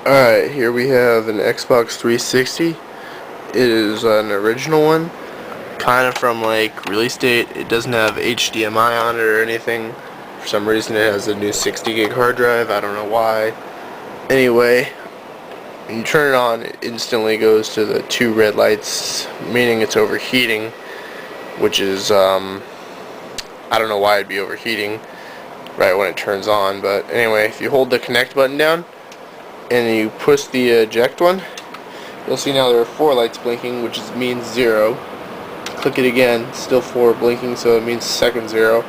Alright, here we have an Xbox 360. It is an original one, kind of from like release date. It doesn't have HDMI on it or anything. For some reason it has a new 60 gig hard drive, I don't know why. Anyway, when you turn it on, it instantly goes to the two red lights, meaning it's overheating, which is, I don't know why it'd be overheating right when it turns on, but anyway, if you hold the connect button down, and you push the eject one, you'll see now there are 4 lights blinking, which means 0. Click it again, still 4 blinking, so it means second 0.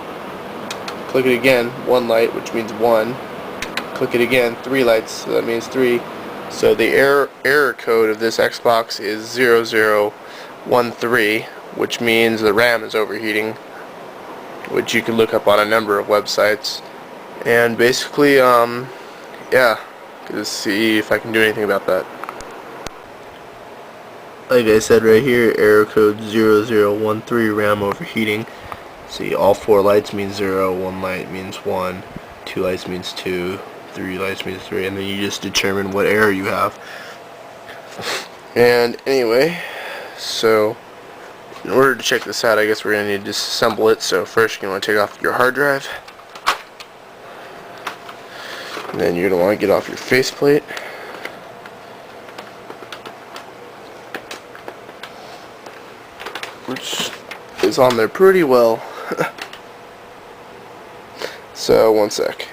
Click it again, 1 light, which means 1. Click it again, 3 lights, so that means 3. So the error code of this Xbox is 0013, which means the RAM is overheating, which you can look up on a number of websites. And basically, yeah. Just see if I can do anything about that. Like I said right here, error code 0013, RAM overheating. See, all 4 lights means 0, 1 light means 1, 2 lights means 2, 3 lights means 3, and then you just determine what error you have. And anyway, so in order to check this out, I guess we're going to need to disassemble it. So first you want to take off your hard drive. And then you're going to want to get off your faceplate. Which is on there pretty well. So, one sec.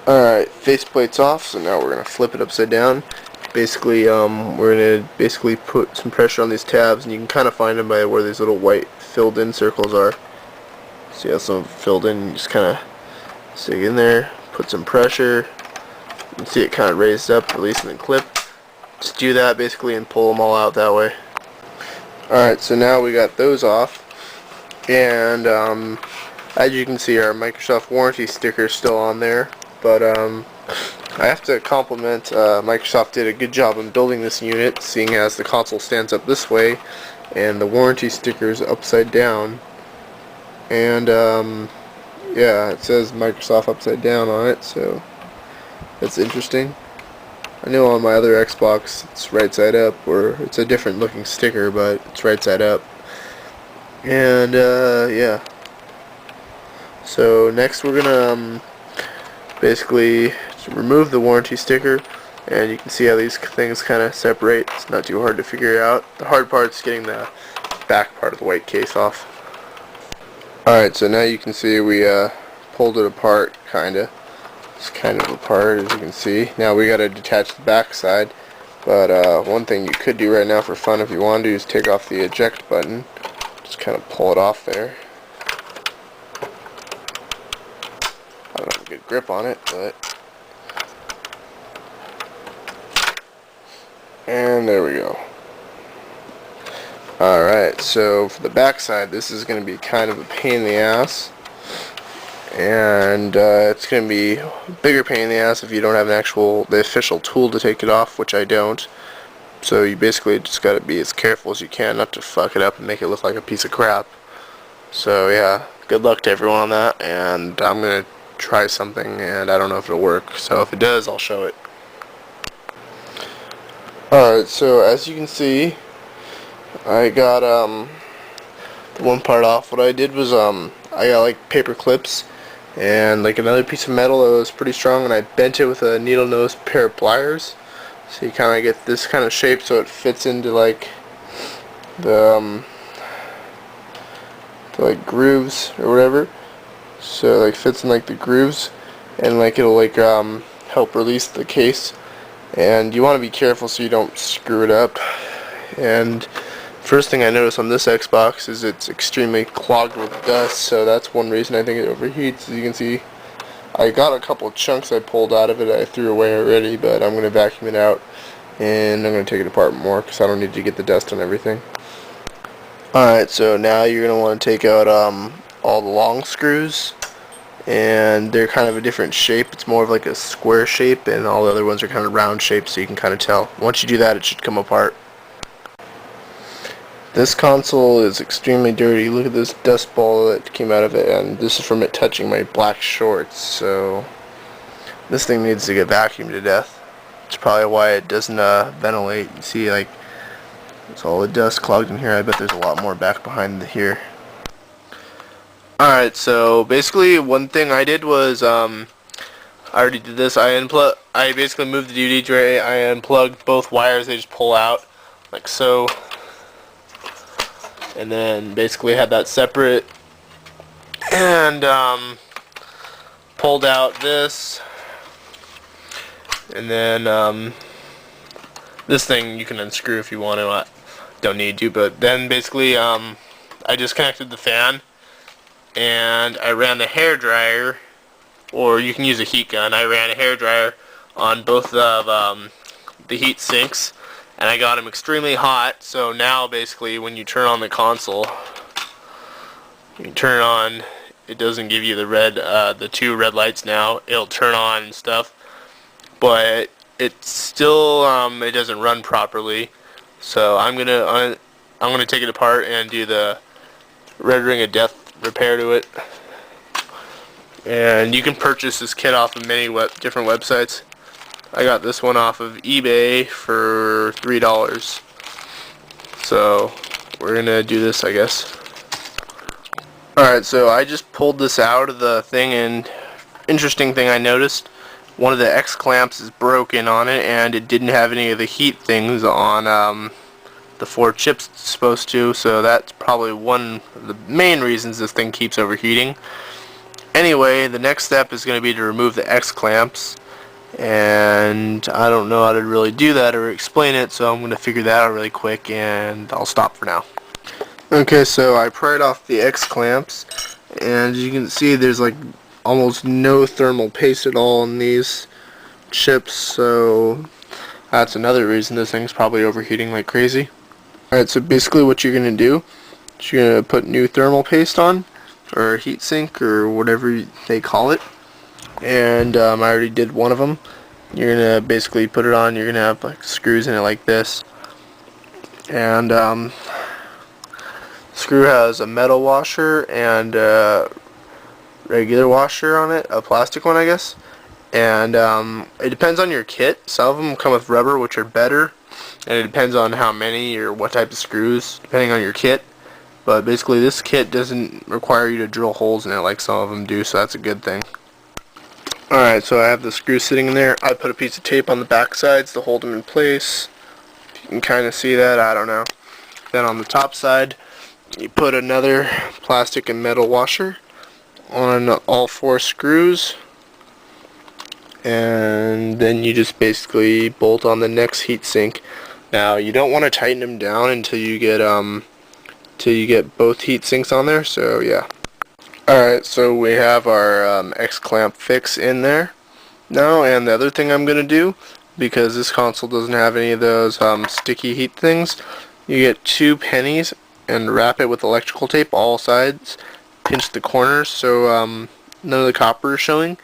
Alright, faceplate's off, so now we're going to flip it upside down. Basically, we're going to put some pressure on these tabs, and you can kind of find them by where these little white filled in circles are. See how some filled in, you just kind of stick in there. Put some pressure. You can see it kind of raised up, releasing the clip. Just do that basically and pull them all out that way. Alright, so now we got those off. And as you can see, our Microsoft warranty sticker is still on there. But I have to compliment Microsoft did a good job in building this unit, seeing as the console stands up this way and the warranty sticker is upside down. And yeah, it says Microsoft upside down on it, so that's interesting. I know on my other Xbox it's right side up, or it's a different looking sticker, but it's right side up. And yeah. So next we're gonna basically remove the warranty sticker, and you can see how these things kind of separate. It's not too hard to figure out. The hard part's getting the back part of the white case off. Alright, so now you can see we pulled it apart, kinda. It's kind of apart, as you can see. Now we gotta detach the back side. But one thing you could do right now for fun, if you want to, is take off the eject button. Just kind of pull it off there. I don't have a good grip on it, but... And there we go. Alright, so for the back side, this is going to be kind of a pain in the ass. And it's going to be a bigger pain in the ass if you don't have the official tool to take it off, which I don't. So you basically just got to be as careful as you can not to fuck it up and make it look like a piece of crap. So yeah, good luck to everyone on that, and I'm going to try something, and I don't know if it'll work. So if it does, I'll show it. Alright, so as you can see, I got the one part off. What I did was I got like paper clips and like another piece of metal that was pretty strong, and I bent it with a needle nose pair of pliers. So you kind of get this kind of shape, so it fits into like the like grooves or whatever. So like fits in like the grooves, and like it'll like help release the case. And you want to be careful so you don't screw it up. And first thing I noticed on this Xbox is it's extremely clogged with dust, so that's one reason I think it overheats. As you can see, I got a couple of chunks I pulled out of it I threw away already, but I'm going to vacuum it out, and I'm going to take it apart more because I don't need to get the dust on everything. Alright, so now you're going to want to take out all the long screws, and they're kind of a different shape. It's more of like a square shape, and all the other ones are kind of round shapes, so you can kind of tell. Once you do that, it should come apart. This console is extremely dirty. Look at this dust ball that came out of it, and this is from it touching my black shorts, so this thing needs to get vacuumed to death. It's probably why it doesn't ventilate. You see, like, it's all the dust clogged in here. I bet there's a lot more back behind here. Alright, so basically one thing I did was I already did this. I basically moved the DVD tray. I unplugged both wires. They just pull out like so, and then basically had that separate, and pulled out this, and then this thing you can unscrew if you want to. I don't need to, but then basically I just connected the fan, and I ran the hair dryer, or you can use a heat gun. I ran a hair dryer on both of the heat sinks, and I got them extremely hot. So now basically when you turn on the console, you turn on, it doesn't give you the red, the two red lights now. It'll turn on and stuff, but it's still it doesn't run properly. So I'm gonna take it apart and do the red ring of death repair to it. And you can purchase this kit off of many different websites. I got this one off of eBay for $3. So we're gonna do this, I guess. Alright, so I just pulled this out of the thing, and interesting thing I noticed, one of the X clamps is broken on it, and it didn't have any of the heat things on the 4 chips it's supposed to, so that's probably one of the main reasons this thing keeps overheating. Anyway, the next step is going to be to remove the X clamps, and I don't know how to really do that or explain it, so I'm going to figure that out really quick, and I'll stop for now. Okay, so I pried off the X clamps, and as you can see there's like almost no thermal paste at all in these chips, so that's another reason this thing's probably overheating like crazy. Alright, so basically what you're going to do is you're going to put new thermal paste on, or heat sink, or whatever they call it, and I already did one of them. You're going to basically put it on, you're going to have like screws in it like this, and screw has a metal washer and a regular washer on it, a plastic one I guess, and it depends on your kit. Some of them come with rubber, which are better, and it depends on how many or what type of screws depending on your kit. But basically this kit doesn't require you to drill holes in it like some of them do, so that's a good thing. Alright, so I have the screws sitting in there. I put a piece of tape on the back sides to hold them in place. If you can kind of see that, I don't know. Then on the top side you put another plastic and metal washer on all 4 screws, and then you just basically bolt on the next heat sink. Now you don't want to tighten them down until you get both heat sinks on there, so yeah. Alright, so we have our X clamp fix in there now, and the other thing I'm going to do, because this console doesn't have any of those sticky heat things, you get 2 pennies and wrap it with electrical tape all sides, pinch the corners so none of the copper is showing.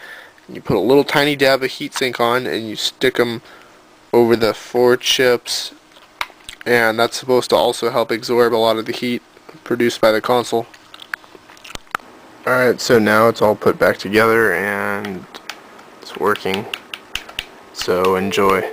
You put a little tiny dab of heatsink on, and you stick them over the 4 chips, and that's supposed to also help absorb a lot of the heat produced by the console. Alright, so now it's all put back together and it's working, so enjoy.